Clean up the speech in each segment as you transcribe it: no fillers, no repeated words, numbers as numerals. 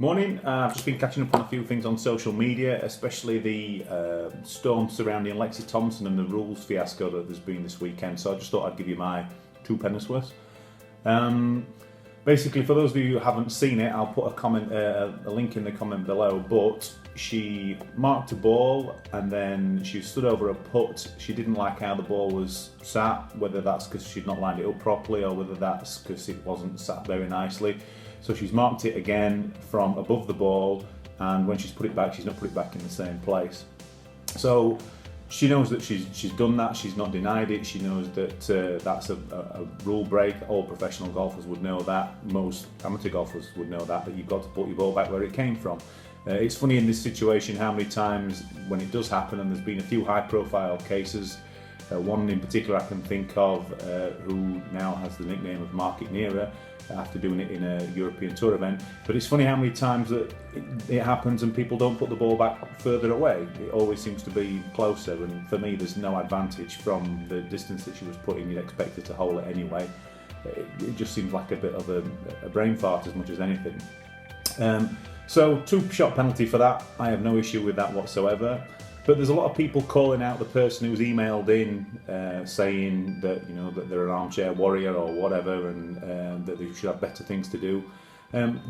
Morning. I've just been catching up on a few things on social media, especially the storm surrounding Lexi Thompson and the rules fiasco that there's been this weekend. So I just thought I'd give you my two pennies worth. Basically, for those of you who haven't seen it, I'll put a link in the comment below. But she marked a ball and then she stood over a putt. She didn't like how the ball was sat, whether that's because she'd not lined it up properly or whether that's because it wasn't sat very nicely. So she's marked it again from above the ball, and when she's put it back, she's not put it back in the same place. So she knows that she's done that. She's not denied it. She knows that that's a rule break. All professional golfers would know that. Most amateur golfers would know that you've got to put your ball back where it came from. It's funny in this situation how many times when it does happen, and there's been a few high-profile cases. One in particular I can think of, who now has the nickname of Mark Ignera, after doing it in a European Tour event. But it's funny how many times that it happens and people don't put the ball back further away. It always seems to be closer, and for me there's no advantage from the distance that she was putting. You'd expect her to hole it anyway. It just seems like a bit of a brain fart as much as anything. So 2-shot penalty for that. I have no issue with that whatsoever. But there's a lot of people calling out the person who's emailed in saying that that they're an armchair warrior or whatever, and that they should have better things to do.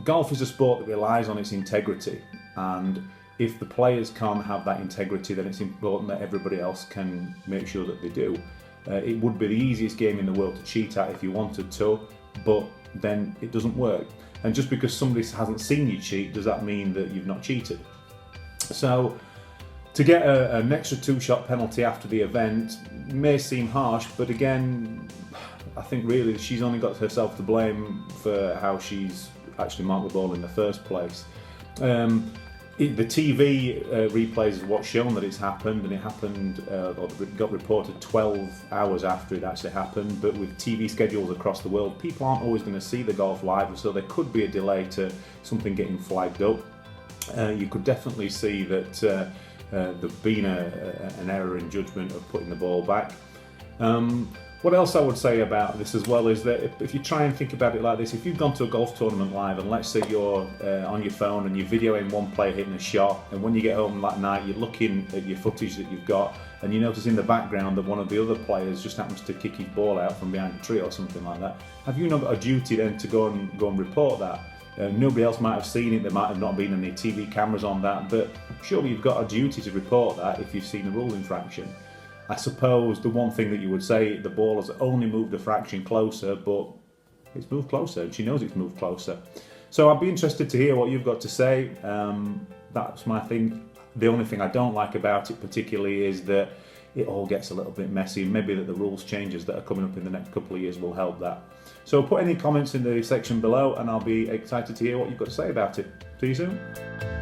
Golf is a sport that relies on its integrity, and if the players can't have that integrity, then it's important that everybody else can make sure that they do. It would be the easiest game in the world to cheat at if you wanted to, but then it doesn't work. And just because somebody hasn't seen you cheat, does that mean that you've not cheated? So to get an extra 2-shot penalty after the event may seem harsh, but again, I think really she's only got herself to blame for how she's actually marked the ball in the first place. The TV replays is what's shown that it's happened, and it happened, or it got reported 12 hours after it actually happened. But with TV schedules across the world, people aren't always going to see the golf live, so there could be a delay to something getting flagged up. You could definitely see that there's been an error in judgment of putting the ball back. What else I would say about this as well is that if you try and think about it like this, if you've gone to a golf tournament live and let's say you're on your phone and you're videoing one player hitting a shot, and when you get home that night you're looking at your footage that you've got and you notice in the background that one of the other players just happens to kick his ball out from behind a tree or something like that, have you not got a duty then to go and report that? Nobody else might have seen it, there might have not been any TV cameras on that, but surely you've got a duty to report that if you've seen a rule infraction. I suppose the one thing that you would say, the ball has only moved a fraction closer, but it's moved closer, and she knows it's moved closer. So I'd be interested to hear what you've got to say. That's my thing. The only thing I don't like about it particularly is that it all gets a little bit messy. Maybe that the rules changes that are coming up in the next couple of years will help that. So put any comments in the section below and I'll be excited to hear what you've got to say about it. See you soon.